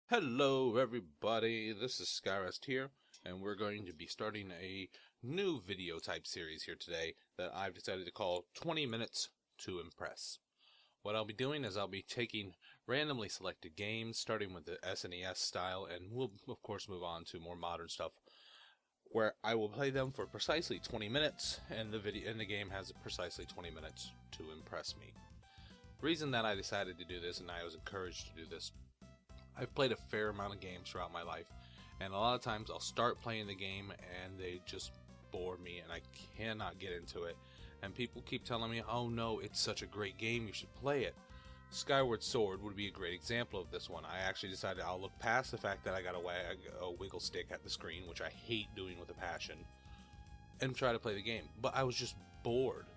Hello everybody, this is Skarest here, and we're going to be starting a new video type series here today that I've decided to call 20 Minutes to Impress. What I'll be doing is I'll be taking randomly selected games, starting with the SNES style, and we'll of course move on to more modern stuff, where I will play them for precisely 20 minutes, and the game has precisely 20 minutes to impress me. The reason that I decided to do this, and I was encouraged to do this, I've played a fair amount of games throughout my life, and a lot of times I'll start playing the game and they just bore me and I cannot get into it. And people keep telling me, oh no, it's such a great game, you should play it. Skyward Sword would be a great example of this one. I actually decided I'll look past the fact that I got a wiggle stick at the screen, which I hate doing with a passion, and try to play the game. But I was just bored.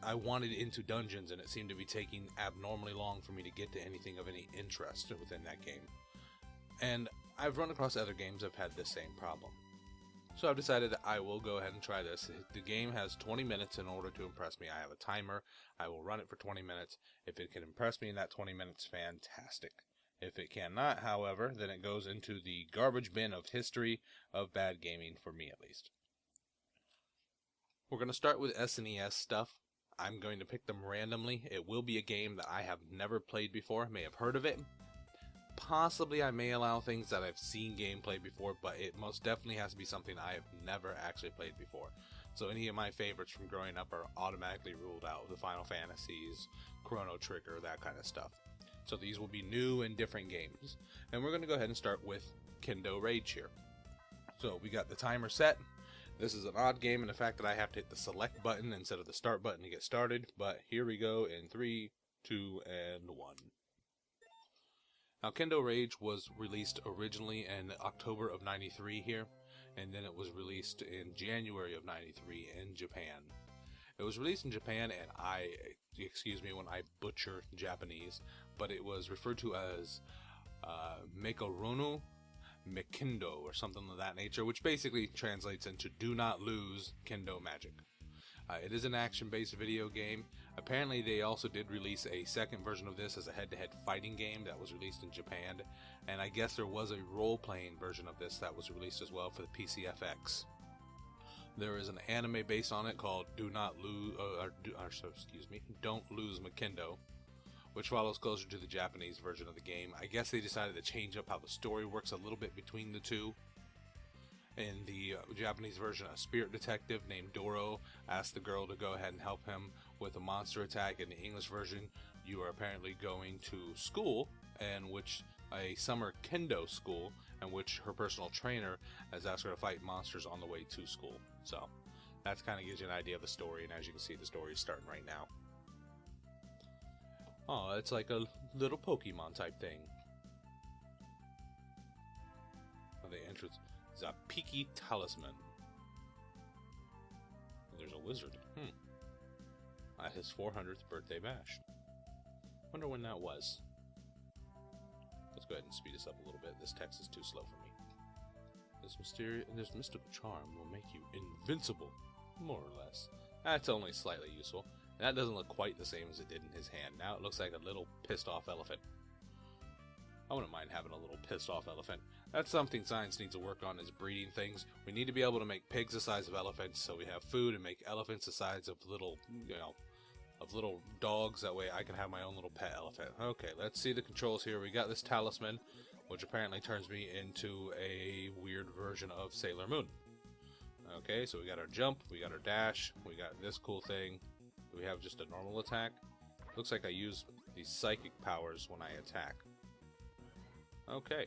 I wanted into dungeons, and it seemed to be taking abnormally long for me to get to anything of any interest within that game. And I've run across other games that have had this same problem. So I've decided I will go ahead and try this. The game has 20 minutes in order to impress me. I have a timer. I will run it for 20 minutes. If it can impress me in that 20 minutes, fantastic. If it cannot, however, then it goes into the garbage bin of history of bad gaming, for me at least. We're going to start with SNES stuff. I'm going to pick them randomly. It will be a game that I have never played before, may have heard of it. Possibly I may allow things that I've seen gameplay before, but it most definitely has to be something I have never actually played before. So any of my favorites from growing up are automatically ruled out. The Final Fantasies, Chrono Trigger, that kind of stuff. So these will be new and different games. And we're going to go ahead and start with Kendo Rage here. So we got the timer set. This is an odd game in the fact that I have to hit the select button instead of the start button to get started, but here we go in 3, 2, and 1. Now, Kendo Rage was released originally in October of 93 here, and then it was released in January of 93 in Japan. It was released in Japan, and excuse me when I butcher Japanese, but it was referred to as Mekoronu Kendo or something of that nature, which basically translates into do not lose Kendo magic. It is an action-based video game. Apparently they also did release a second version of this as a head-to-head fighting game that was released in Japan, and I guess there was a role-playing version of this that was released as well for the PCFX. There is an anime based on it called Don't Lose Makendo, which follows closer to the Japanese version of the game. I guess they decided to change up how the story works a little bit between the two. In the Japanese version, a spirit detective named Doro asks the girl to go ahead and help him with a monster attack. In the English version, you are apparently going to school, in which a summer kendo school, in which her personal trainer has asked her to fight monsters on the way to school. So that kind of gives you an idea of the story, and as you can see, the story is starting right now. Oh, it's like a little Pokemon type thing. The entrance is a Peaky Talisman. There's a wizard. At his 400th birthday bash. Wonder when that was. Let's go ahead and speed this up a little bit. This text is too slow for me. This mystical charm will make you invincible, more or less. That's only slightly useful. That doesn't look quite the same as it did in his hand. Now it looks like a little pissed off elephant. I wouldn't mind having a little pissed off elephant. That's something science needs to work on, is breeding things. We need to be able to make pigs the size of elephants so we have food, and make elephants the size of little, of little dogs. That way I can have my own little pet elephant. Okay, let's see the controls here. We got this talisman, which apparently turns me into a weird version of Sailor Moon. Okay, so we got our jump, we got our dash, we got this cool thing. We have just a normal attack. Looks like I use these psychic powers when I attack. Okay.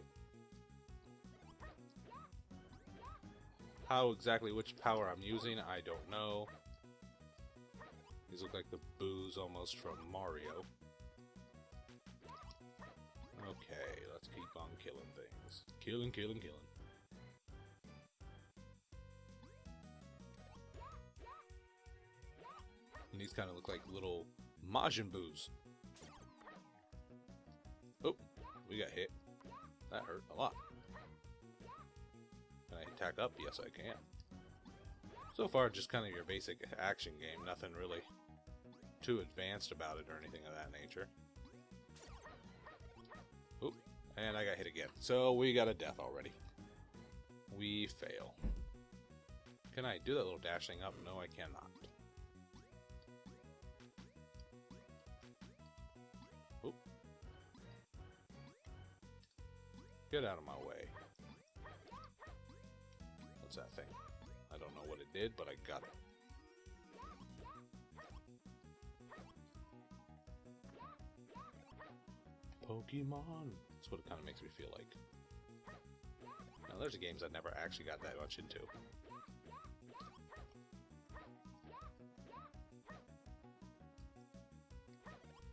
How exactly which power I'm using, I don't know. These look like the boos almost from Mario. Okay, let's keep on killing things. Killing. And these kind of look like little Majin Boos. Oh, we got hit. That hurt a lot. Can I attack up? Yes, I can. So far, just kind of your basic action game. Nothing really too advanced about it or anything of that nature. Oop, And I got hit again. So we got a death already. We fail. Can I do that little dash thing up? No, I cannot. Oop. Get out of my way. What's that thing? I don't know what it did, but I got it. Pokemon. That's what it kind of makes me feel like. Now, there's games I never actually got that much into.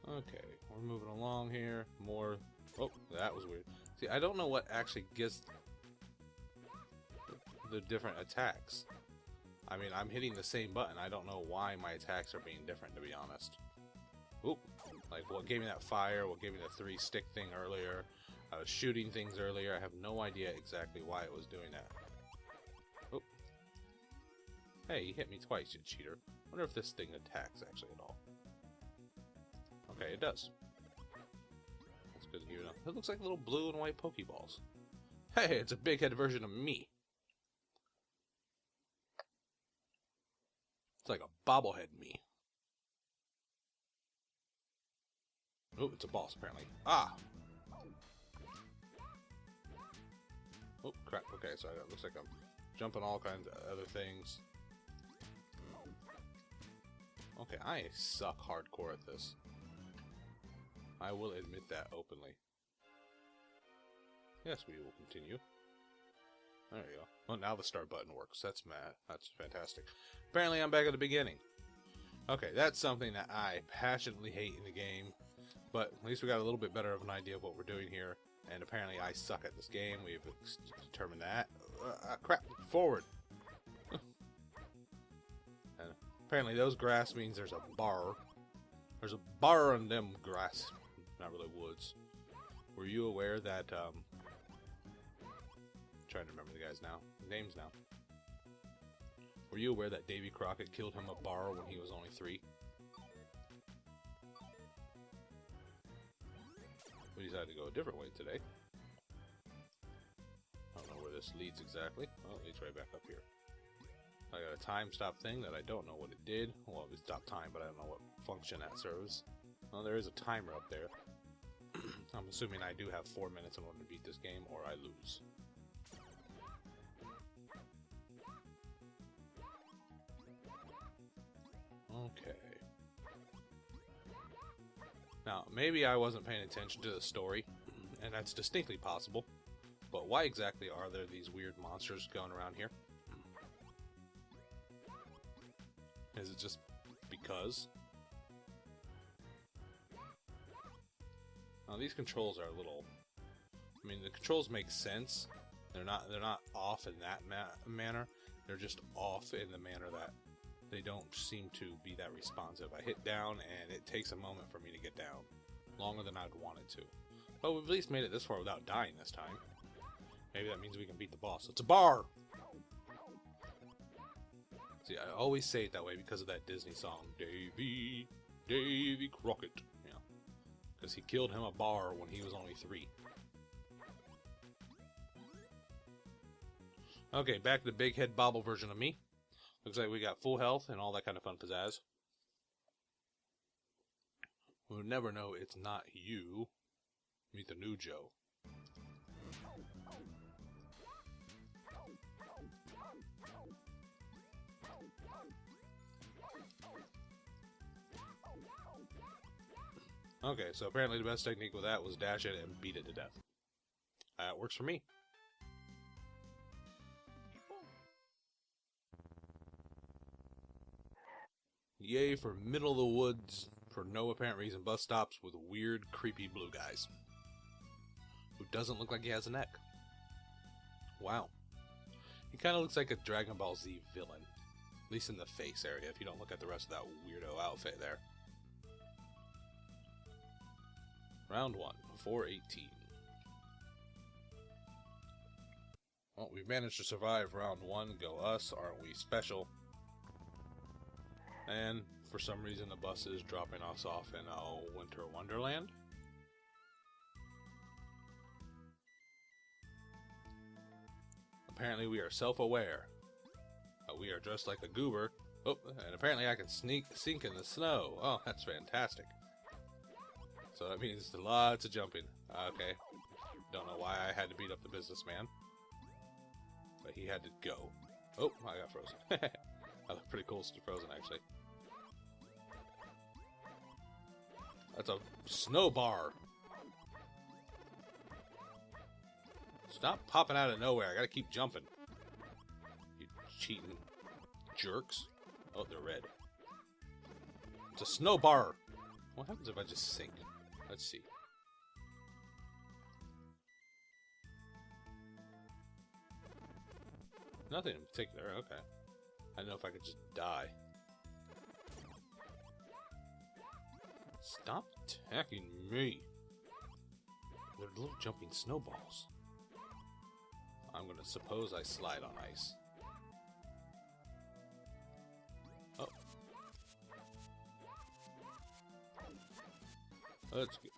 Okay, we're moving along here. More. Oh, that was weird. See, I don't know what actually gets the different attacks. I mean, I'm hitting the same button. I don't know why my attacks are being different, to be honest. Oop. Like, what gave me that fire? What gave me the 3-stick thing earlier? I was shooting things earlier. I have no idea exactly why it was doing that. Oop. Hey, you hit me twice, you cheater. Wonder if this thing attacks, actually, at all. Okay, it does. That's good to give it up. It looks like little blue and white Pokeballs. Hey, it's a big head version of me. It's like a bobblehead me. Oh, it's a boss, apparently. Ah! Oh, crap. Okay, so it looks like I'm jumping all kinds of other things. Okay, I suck hardcore at this. I will admit that openly. Yes, we will continue. There you go. Well, now the start button works. That's mad. That's fantastic. Apparently, I'm back at the beginning. Okay, that's something that I passionately hate in the game. But at least we got a little bit better of an idea of what we're doing here. And apparently I suck at this game. We've determined that. Crap. Forward. And apparently those grass means there's a bar. There's a bar on them grass. Not really woods. Were you aware that, trying to remember the guy's names now. Were you aware that Davy Crockett killed him a bar when he was only 3? We decided to go a different way today. I don't know where this leads exactly. Oh, it leads right back up here. I got a time stop thing that I don't know what it did. Well, it stopped time, but I don't know what function that serves. Well, there is a timer up there. I'm assuming I do have 4 minutes in order to beat this game, or I lose. Okay. Now, maybe I wasn't paying attention to the story, and that's distinctly possible, but why exactly are there these weird monsters going around here? Is it just because? Now, these controls are a little... I mean, the controls make sense. They're not off in that manner. They're just off in the manner that they don't seem to be that responsive. I hit down, and it takes a moment for me to get down. Longer than I'd want it to. But we've at least made it this far without dying this time. Maybe that means we can beat the boss. It's a bar! See, I always say it that way because of that Disney song, Davy Crockett. You know, because he killed him a bar when he was only 3. Okay, back to the big head bobble version of me. Looks like we got full health and all that kind of fun pizzazz. We'll never know it's not you. Meet the new Joe. Okay, so apparently the best technique with that was dash it and beat it to death. That works for me. Yay for middle of the woods, for no apparent reason, bus stops with weird, creepy blue guys. Who doesn't look like he has a neck. Wow. He kind of looks like a Dragon Ball Z villain. At least in the face area, if you don't look at the rest of that weirdo outfit there. Round 1, 418. Well, we've managed to survive round 1. Go us, aren't we special? And for some reason the bus is dropping us off in Winter Wonderland. apparently we are self-aware. We are dressed like a goober. Oh, and apparently I can sink in the snow. Oh, that's fantastic. So that means lots of jumping. Okay. Don't know why I had to beat up the businessman. But he had to go. Oh, I got frozen. I look pretty cool still frozen, actually. That's a snow bar. Stop popping out of nowhere. I gotta keep jumping. You cheating jerks. Oh, they're red. It's a snow bar. What happens if I just sink? Let's see. Nothing in particular. Okay. I don't know if I could just die. Stop attacking me. They're little jumping snowballs. I'm gonna suppose I slide on ice. Oh. Let's go.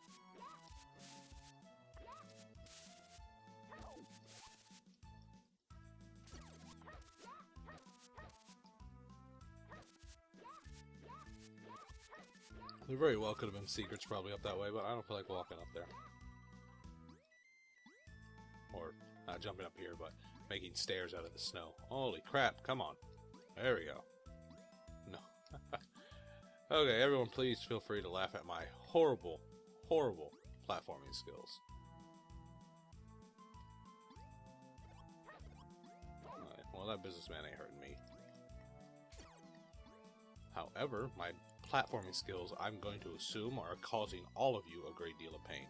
There very well could have been secrets probably up that way, but I don't feel like walking up there. Or not jumping up here, but making stairs out of the snow. Holy crap, come on. There we go. No. Okay, everyone please feel free to laugh at my horrible, horrible platforming skills. Alright, well, that businessman ain't hurting me. However, my platforming skills, I'm going to assume, are causing all of you a great deal of pain.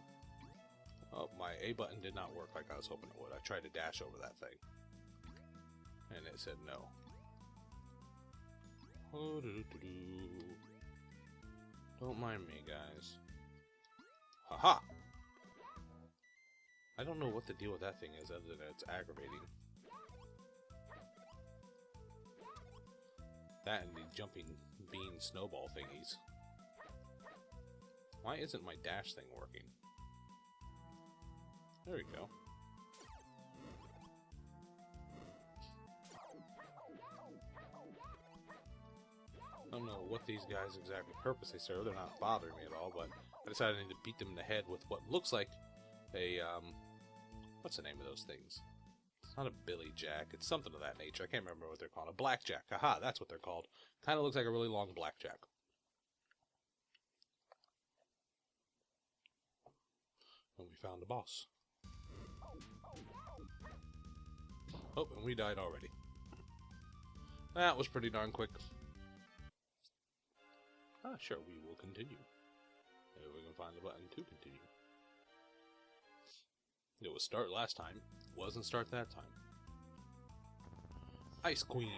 Oh, my A button did not work like I was hoping it would. I tried to dash over that thing, and it said no. Oh, don't mind me, guys. Haha! I don't know what the deal with that thing is other than it's aggravating. That and the jumping bean snowball thingies. Why isn't my dash thing working? There we go. I don't know what these guys exactly purposely serve. They're not bothering me at all, but I decided I need to beat them in the head with what looks like a, what's the name of those things? It's not a Billy Jack. It's something of that nature. I can't remember what they're called. A blackjack. Haha, that's what they're called. Kind of looks like a really long blackjack. And we found the boss. Oh, and we died already. That was pretty darn quick. Ah, sure, we will continue. Maybe we can find the button to continue. It was start last time. Wasn't start that time. Ice Queen.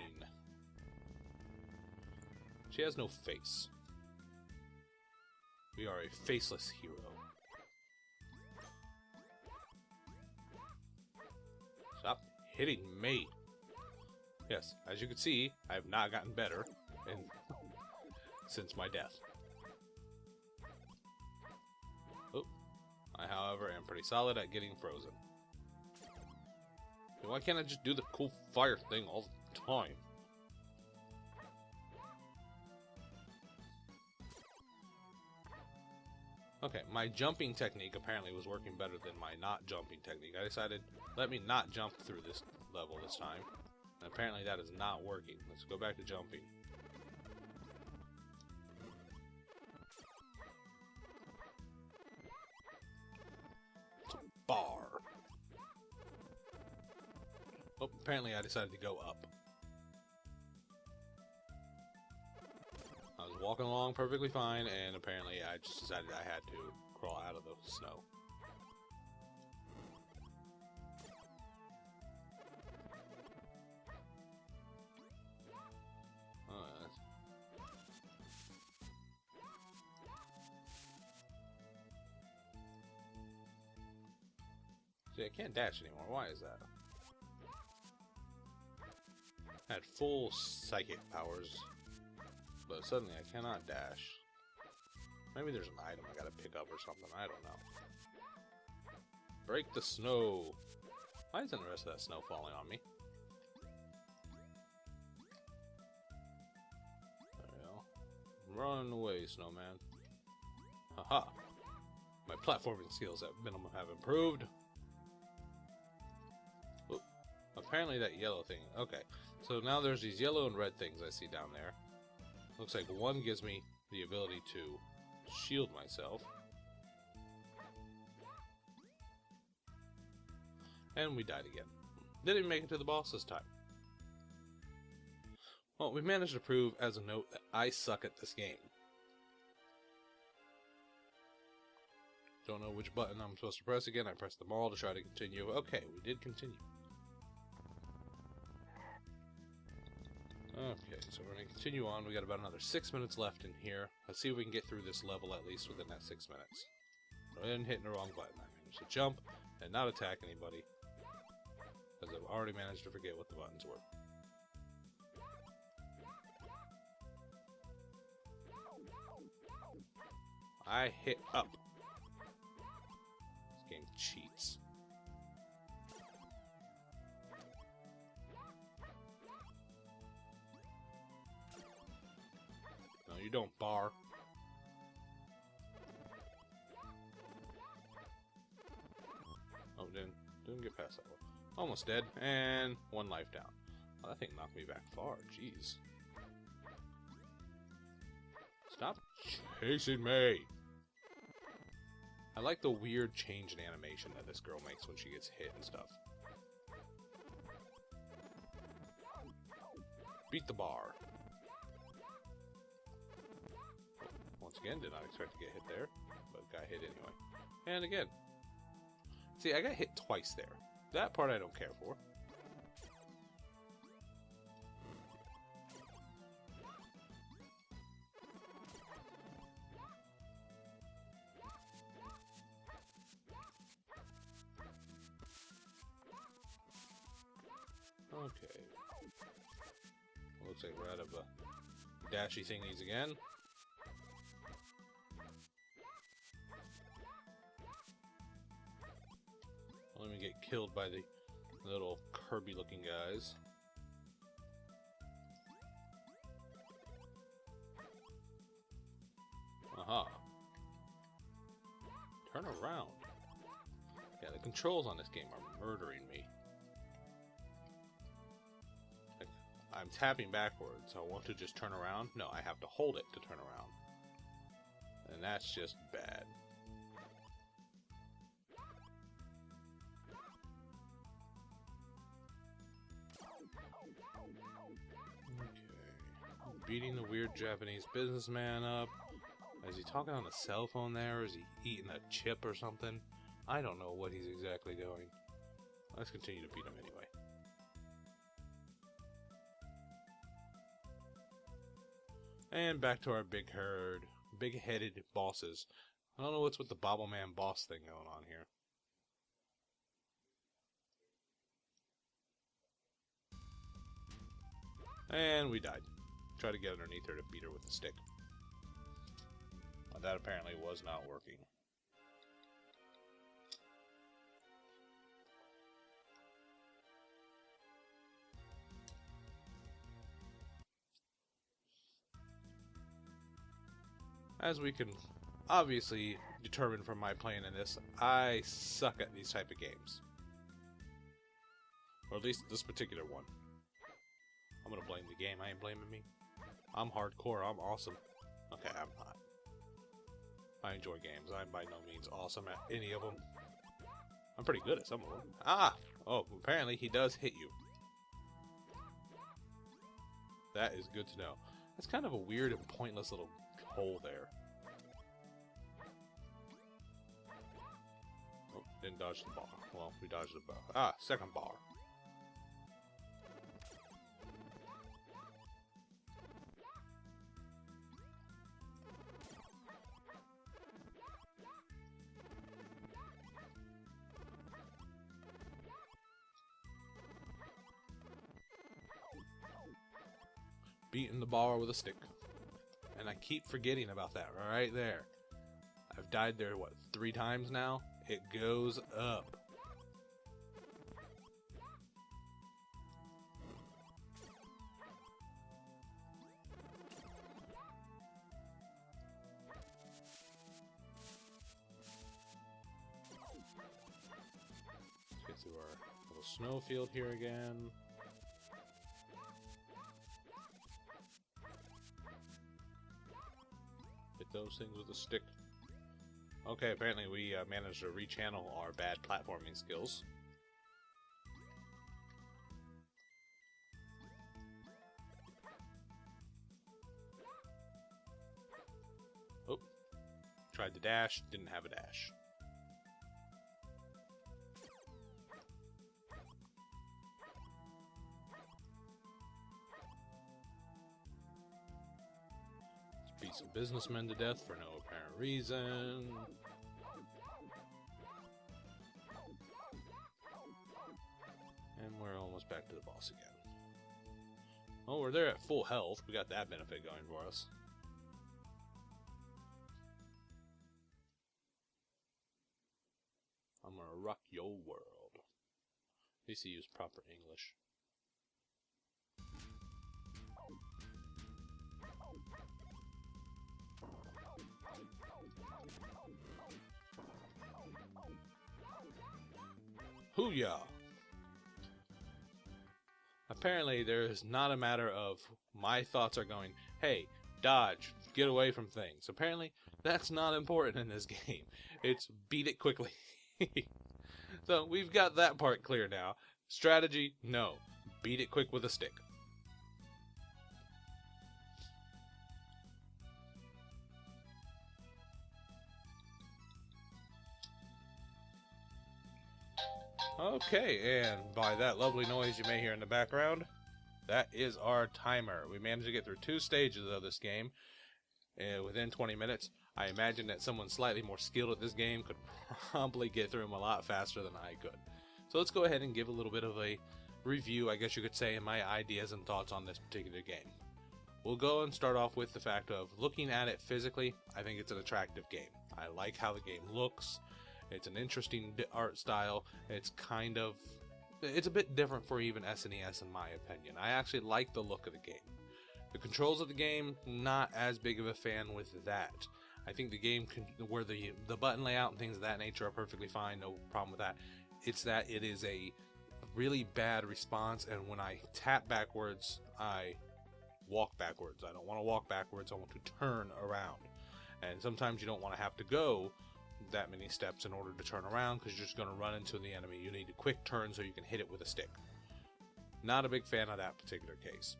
She has no face. We are a faceless hero. Stop hitting me. Yes, as you can see, I have not gotten better since my death. Oh, I, however, am pretty solid at getting frozen. Why can't I just do the cool fire thing all the time? Okay, my jumping technique apparently was working better than my not jumping technique. I decided, let me not jump through this level this time. And apparently that is not working. Let's go back to jumping. It's a bar. Oh, apparently I decided to go up. I was walking along perfectly fine, and apparently I just decided I had to crawl out of the snow. See, I can't dash anymore. Why is that? I had full psychic powers, but suddenly I cannot dash. Maybe there's an item I gotta pick up or something. I don't know. Break the snow. Why isn't the rest of that snow falling on me? Run away, snowman. Haha. My platforming skills at minimum have improved. Oop. Apparently that yellow thing. Okay. So now there's these yellow and red things I see down there. Looks like one gives me the ability to shield myself. And we died again. Didn't even make it to the boss this time. Well, we managed to prove as a note that I suck at this game. Don't know which button I'm supposed to press again. I pressed them all to try to continue. Okay, we did continue. Okay, so we're going to continue on. We got about another 6 minutes left in here. Let's see if we can get through this level at least within that 6 minutes. I didn't hit the wrong button. I managed to jump and not attack anybody, because I've already managed to forget what the buttons were. I hit up. This game cheats. No, you don't, bar. Oh, didn't get past that one. Almost dead, and 1 life down. Oh, that thing knocked me back far. Jeez. Stop chasing me! I like the weird change in animation that this girl makes when she gets hit and stuff. Beat the bar. Once again, did not expect to get hit there, but got hit anyway. And again. See, I got hit twice there. That part I don't care for. Okay. Looks like we're out of dashy thingies again. Let me get killed by the little Kirby looking guys. Aha. Turn around. Yeah, the controls on this game are murdering me. I'm tapping backwards. I want to just turn around. No, I have to hold it to turn around. And that's just bad. Okay. Beating the weird Japanese businessman up. Is he talking on a cell phone there? Or is he eating a chip or something? I don't know what he's exactly doing. Let's continue to beat him anyway. And back to our big herd, big-headed bosses. I don't know what's with the Bobbleman boss thing going on here. And we died. Tried to get underneath her to beat her with a stick. But that apparently was not working. As we can obviously determine from my playing in this, I suck at these type of games. Or at least this particular one. I'm gonna blame the game, I ain't blaming me. I'm hardcore, I'm awesome. Okay, I'm not. I enjoy games, I'm by no means awesome at any of them. I'm pretty good at some of them. Ah! Oh, apparently he does hit you. That is good to know. That's kind of a weird and pointless little hole there. Oh, didn't dodge the bar. Well, we dodged the bar. Ah, second bar. Beating the bar with a stick. And I keep forgetting about that right there. I've died there, what, 3 times now? It goes up. through our little snowfield here again. Hit those things with a stick. Okay, apparently we managed to rechannel our bad platforming skills. Oh, tried to dash, didn't have a dash. Beat some businessmen to death for no apparent reason. And we're almost back to the boss again. Oh, we're there at full health. We got that benefit going for us. I'm gonna rock your world. At least he used proper English. Hoo-yah! Apparently, there's not a matter of my thoughts are going, hey, dodge, get away from things. Apparently, that's not important in this game. It's beat it quickly. So, we've got that part clear now. Strategy, no. Beat it quick with a stick. Okay, and by that lovely noise you may hear in the background, that is our timer. We managed to get through 2 stages of this game within 20 minutes. I imagine that someone slightly more skilled at this game could probably get through them a lot faster than I could. So let's go ahead and give a little bit of a review, I guess you could say, in my ideas and thoughts on this particular game. We'll go and start off with the fact of looking at it physically. I think it's an attractive game. I like how the game looks. It's an interesting art style. It's a bit different for even SNES in my opinion. I actually like the look of the game. The controls of the game, not as big of a fan with that. I think the game, where the button layout and things of that nature are perfectly fine, no problem with that. It's that it is a really bad response, and when I tap backwards, I walk backwards. I don't want to walk backwards, I want to turn around. And sometimes you don't want to have to go that many steps in order to turn around because you're just going to run into the enemy. You need a quick turn so you can hit it with a stick. Not a big fan of that particular case.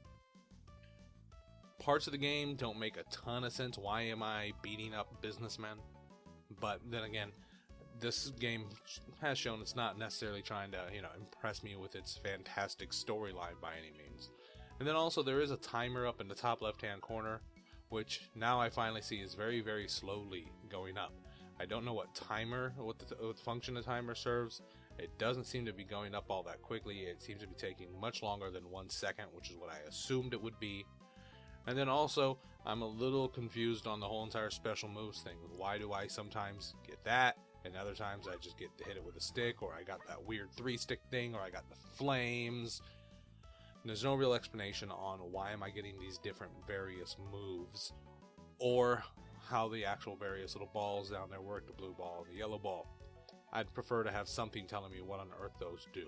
Parts of the game don't make a ton of sense. Why am I beating up businessmen? But then again, this game has shown it's not necessarily trying to, impress me with its fantastic storyline by any means. And then also there is a timer up in the top left-hand corner, which now I finally see is very, very slowly going up. I don't know what function the timer serves. It doesn't seem to be going up all that quickly. It seems to be taking much longer than 1 second, which is what I assumed it would be. And then also, I'm a little confused on the whole entire special moves thing. Why do I sometimes get that, and other times I just get to hit it with a stick, or I got that weird 3-stick thing, or I got the flames. And there's no real explanation on why am I getting these different various moves, or how the actual various little balls down there work, the blue ball and the yellow ball. I'd prefer to have something telling me what on earth those do.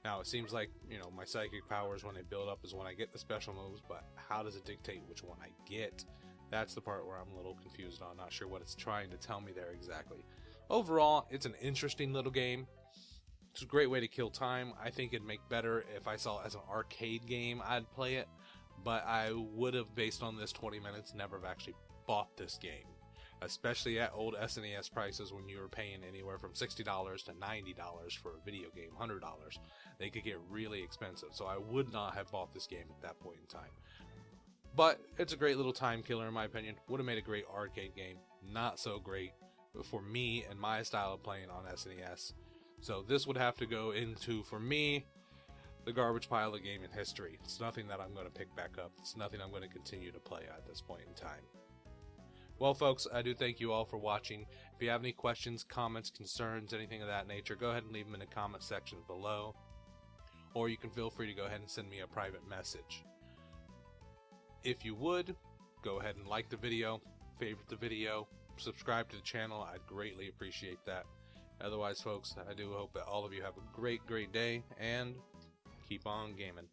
Now, it seems like, my psychic powers, when they build up, is when I get the special moves, but how does it dictate which one I get? That's the part where I'm a little confused on. Not sure what it's trying to tell me there exactly. Overall, it's an interesting little game. It's a great way to kill time. I think it'd make better if I saw it as an arcade game, I'd play it. But I would have, based on this 20 minutes, never have actually bought this game. Especially at old SNES prices, when you were paying anywhere from $60 to $90 for a video game, $100. They could get really expensive, so I would not have bought this game at that point in time. But it's a great little time killer in my opinion. Would have made a great arcade game. Not so great for me and my style of playing on SNES. So this would have to go into, for me, the garbage pile of gaming history. It's nothing that I'm going to pick back up. It's nothing I'm going to continue to play at this point in time. Well, folks, I do thank you all for watching. If you have any questions, comments, concerns, anything of that nature, go ahead and leave them in the comment section below. Or you can feel free to go ahead and send me a private message. If you would, go ahead and like the video, favorite the video, subscribe to the channel. I'd greatly appreciate that. Otherwise, folks, I do hope that all of you have a great day, and keep on gaming.